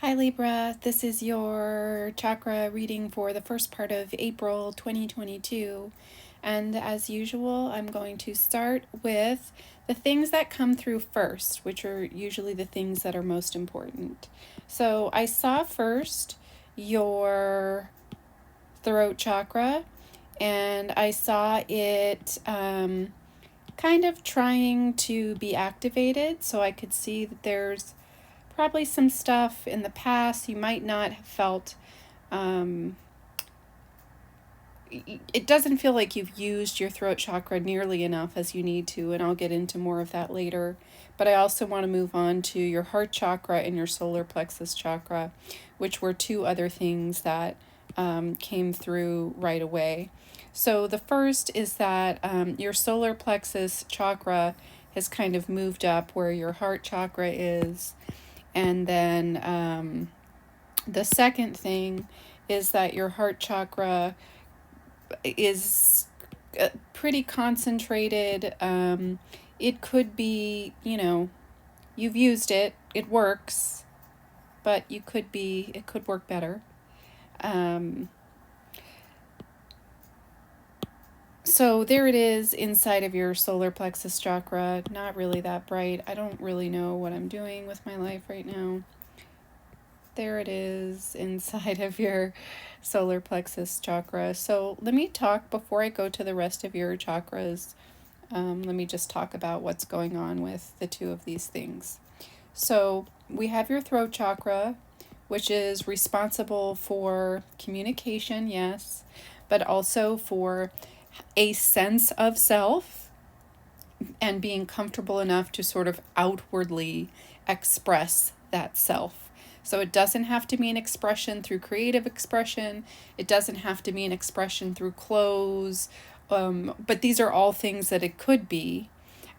Hi Libra, this is your chakra reading for the first part of April 2022. And as usual, I'm going to start with the things that come through first, which are usually the things that are most important. So I saw first your throat chakra, and I saw it kind of trying to be activated. So I could see that there's probably some stuff in the past you might not have felt. um, it doesn't feel like you've used your throat chakra nearly enough as you need to, and I'll get into more of that later. But I also want to move on to your heart chakra and your solar plexus chakra, which were two other things that came through right away. So the first is that your solar plexus chakra has kind of moved up where your heart chakra is. And then the second thing is that your heart chakra is pretty concentrated. It could be, you've used it, it works, but it could work better. So there it is inside of your solar plexus chakra. Not really that bright. I don't really know what I'm doing with my life right now. There it is inside of your solar plexus chakra. So let me talk before I go to the rest of your chakras. Let me just talk about what's going on with the two of these things. So we have your throat chakra, which is responsible for communication, yes, but also for a sense of self and being comfortable enough to sort of outwardly express that self. So it doesn't have to mean expression through creative expression. It doesn't have to mean expression through clothes. But these are all things that it could be.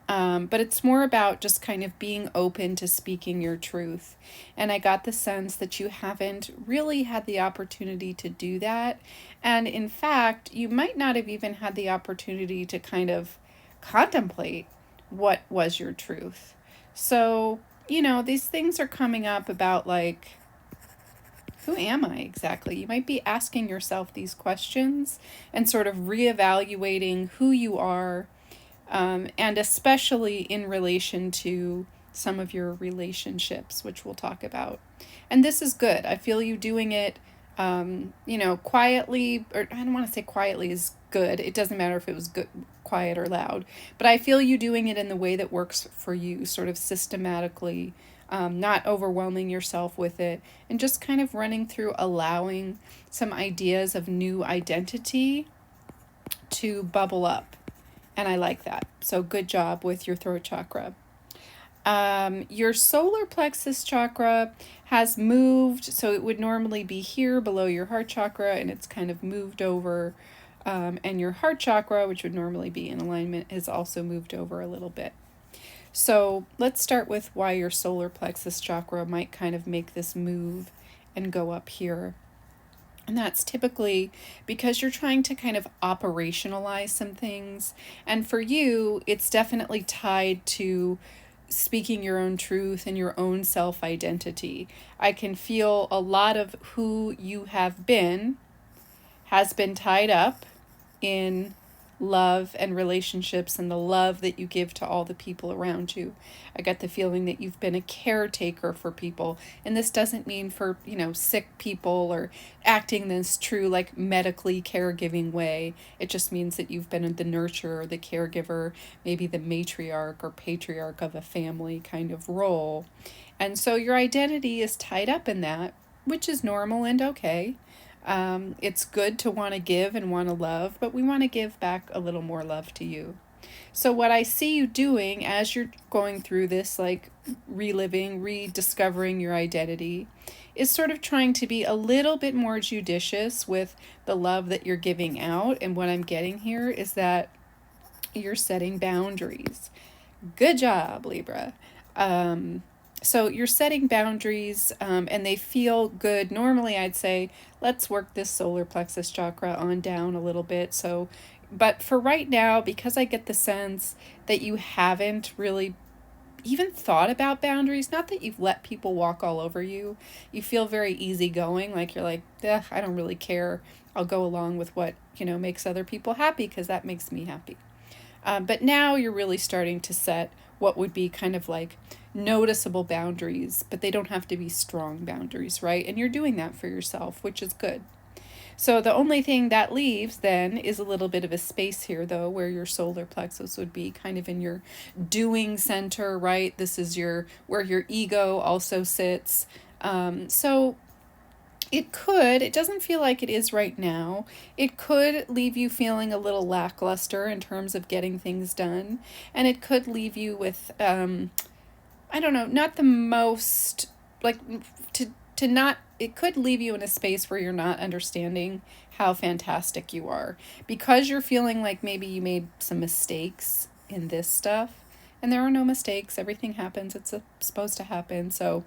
But it's more about just kind of being open to speaking your truth. And I got the sense that you haven't really had the opportunity to do that. And in fact, you might not have even had the opportunity to kind of contemplate what was your truth. So, these things are coming up about like, who am I exactly? You might be asking yourself these questions and sort of reevaluating who you are, and especially in relation to some of your relationships, which we'll talk about. And this is good. I feel you doing it, quietly, or I don't want to say quietly is good. It doesn't matter if it was good, quiet, or loud. But I feel you doing it in the way that works for you, sort of systematically, not overwhelming yourself with it, and just kind of running through, allowing some ideas of new identity to bubble up. And I like that. So good job with your throat chakra. Your solar plexus chakra has moved, so it would normally be here below your heart chakra, and it's kind of moved over. And your heart chakra, which would normally be in alignment, has also moved over a little bit. So let's start with why your solar plexus chakra might kind of make this move and go up here. And that's typically because you're trying to kind of operationalize some things. And for you, it's definitely tied to speaking your own truth and your own self identity. I can feel a lot of who you have been has been tied up in love and relationships and the love that you give to all the people around you. I get the feeling that you've been a caretaker for people. And this doesn't mean for, sick people or acting this true, like medically caregiving way. It just means that you've been the nurturer, the caregiver, maybe the matriarch or patriarch of a family kind of role. And so your identity is tied up in that, which is normal and okay. It's good to want to give and want to love, but we want to give back a little more love to you. So, what I see you doing as you're going through this, like reliving, rediscovering your identity, is sort of trying to be a little bit more judicious with the love that you're giving out. And what I'm getting here is that you're setting boundaries. Good job, Libra. So you're setting boundaries, and they feel good. Normally, I'd say, let's work this solar plexus chakra on down a little bit. But for right now, because I get the sense that you haven't really even thought about boundaries. Not that you've let people walk all over you. You feel very easygoing, like you're like, I don't really care. I'll go along with what, makes other people happy because that makes me happy. But now you're really starting to set what would be kind of like noticeable boundaries, but they don't have to be strong boundaries, right? And you're doing that for yourself, which is good. So the only thing that leaves then is a little bit of a space here, though, where your solar plexus would be kind of in your doing center, right? This is where your ego also sits. So it doesn't feel like it is right now. It could leave you feeling a little lackluster in terms of getting things done. And it could leave you with, I don't know, not the most, like, to not, it could leave you in a space where you're not understanding how fantastic you are. Because you're feeling like maybe you made some mistakes in this stuff. And there are no mistakes. Everything happens. It's supposed to happen. So,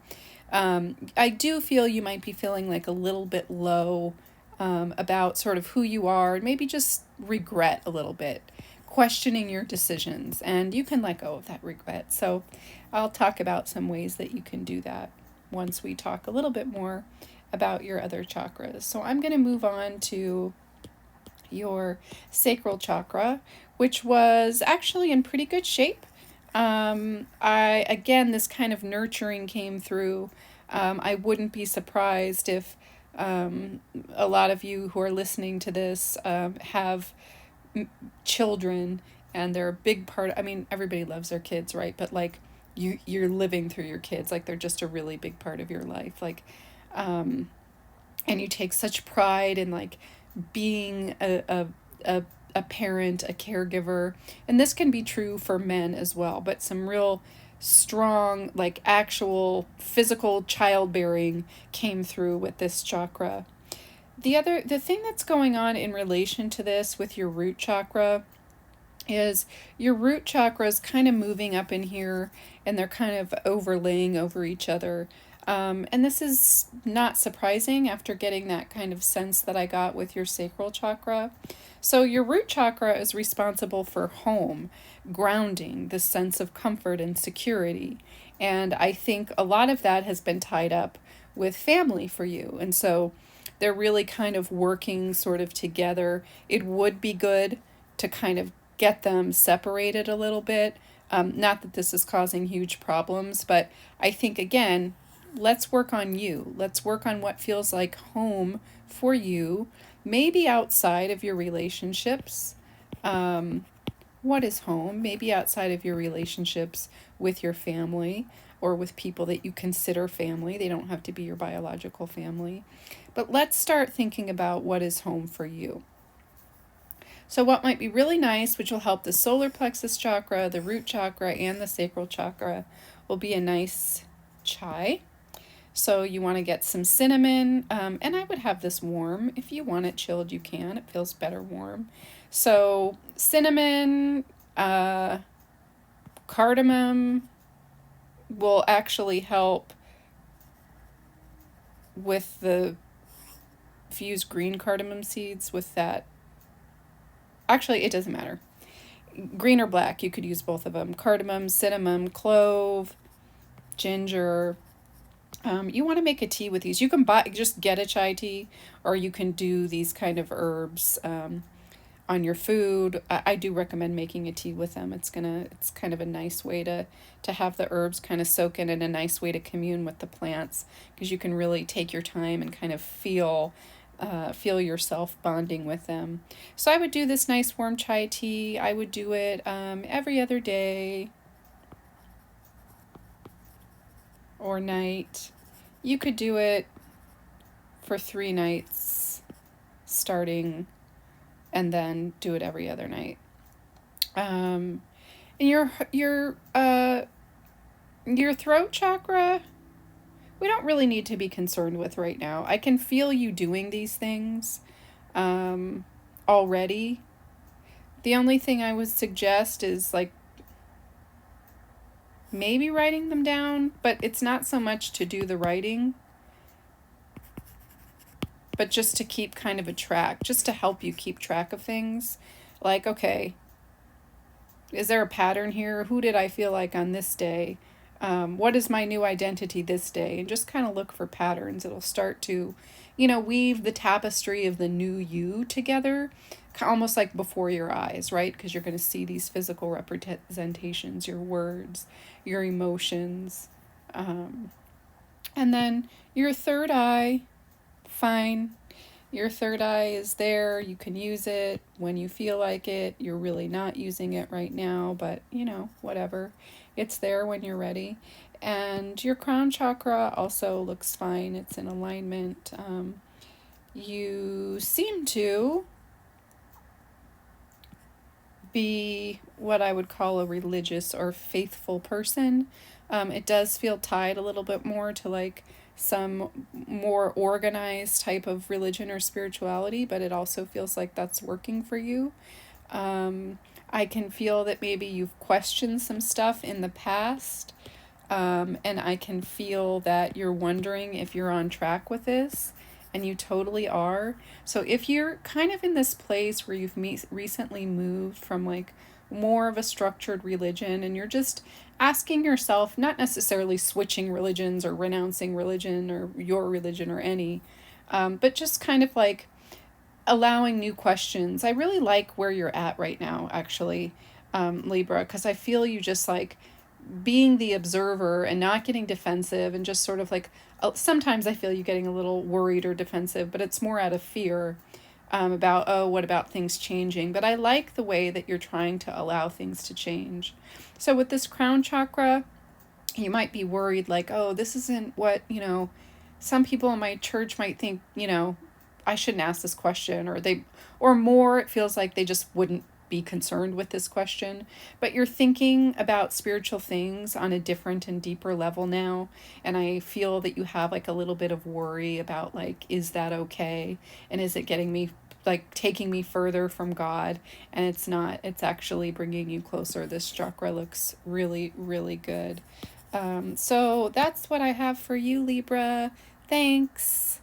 I do feel you might be feeling like a little bit low about sort of who you are, and maybe just regret a little bit, questioning your decisions, and you can let go of that regret. So I'll talk about some ways that you can do that once we talk a little bit more about your other chakras. So I'm going to move on to your sacral chakra, which was actually in pretty good shape. This kind of nurturing came through. I wouldn't be surprised if a lot of you who are listening to this have children, and they're a big part. I mean, everybody loves their kids, right? But like you're living through your kids, like they're just a really big part of your life. Like, and you take such pride in like being a parent, a caregiver. And this can be true for men as well, but some real strong, like actual physical childbearing came through with this chakra. The thing that's going on in relation to this with your root chakra is your root chakra is kind of moving up in here, and they're kind of overlaying over each other. And this is not surprising after getting that kind of sense that I got with your sacral chakra. So your root chakra is responsible for home, grounding, the sense of comfort and security. And I think a lot of that has been tied up with family for you. And so they're really kind of working sort of together. It would be good to kind of get them separated a little bit. Not that this is causing huge problems, but I think, again, let's work on you. Let's work on what feels like home for you, maybe outside of your relationships. What is home? Maybe outside of your relationships with your family or with people that you consider family. They don't have to be your biological family. But let's start thinking about what is home for you. So what might be really nice, which will help the solar plexus chakra, the root chakra, and the sacral chakra, will be a nice chai. So you want to get some cinnamon, and I would have this warm. If you want it chilled, you can. It feels better warm. So cinnamon, cardamom will actually help with if you use green cardamom seeds with that. Actually, it doesn't matter. Green or black, you could use both of them. Cardamom, cinnamon, clove, ginger. You want to make a tea with these. You can just get a chai tea, or you can do these kind of herbs on your food. I do recommend making a tea with them. It's kind of a nice way to have the herbs kind of soak in, and a nice way to commune with the plants, because you can really take your time and kind of feel yourself bonding with them. So I would do this nice warm chai tea. I would do it every other day or night. You could do it for 3 nights starting, and then do it every other night. And your throat chakra, we don't really need to be concerned with right now. I can feel you doing these things already. The only thing I would suggest is like maybe writing them down, but it's not so much to do the writing, but just to keep kind of a track, just to help you keep track of things. Like, okay, Is there a pattern here? Who did I feel like on this day? What is my new identity this day? And just kind of look for patterns. It'll start to, weave the tapestry of the new you together, almost like before your eyes, right? Because you're going to see these physical representations, your words, your emotions. Um, and then your third eye, fine. Your third eye is there. You can use it when you feel like it. You're really not using it right now, but whatever. It's there when you're ready. And your crown chakra also looks fine. It's in alignment. You seem to be what I would call a religious or faithful person. It does feel tied a little bit more to like some more organized type of religion or spirituality, but it also feels like that's working for you. I can feel that maybe you've questioned some stuff in the past, and I can feel that you're wondering if you're on track with this, and you totally are. So if you're kind of in this place where you've recently moved from like more of a structured religion and you're just asking yourself, not necessarily switching religions or renouncing religion or your religion or any, but just kind of like allowing new questions. I really like where you're at right now, actually, Libra, because I feel you just like being the observer and not getting defensive and just sort of like sometimes I feel you getting a little worried or defensive, but it's more out of fear, about, oh, what about things changing? But I like the way that you're trying to allow things to change. So with this crown chakra, you might be worried like, oh, this isn't what, some people in my church might think, I shouldn't ask this question, or more, it feels like they just wouldn't be concerned with this question. But you're thinking about spiritual things on a different and deeper level now. And I feel that you have like a little bit of worry about like, is that okay? And is it getting me, like taking me further from God? And it's not, it's actually bringing you closer. This chakra looks really, really good. So that's what I have for you, Libra. Thanks.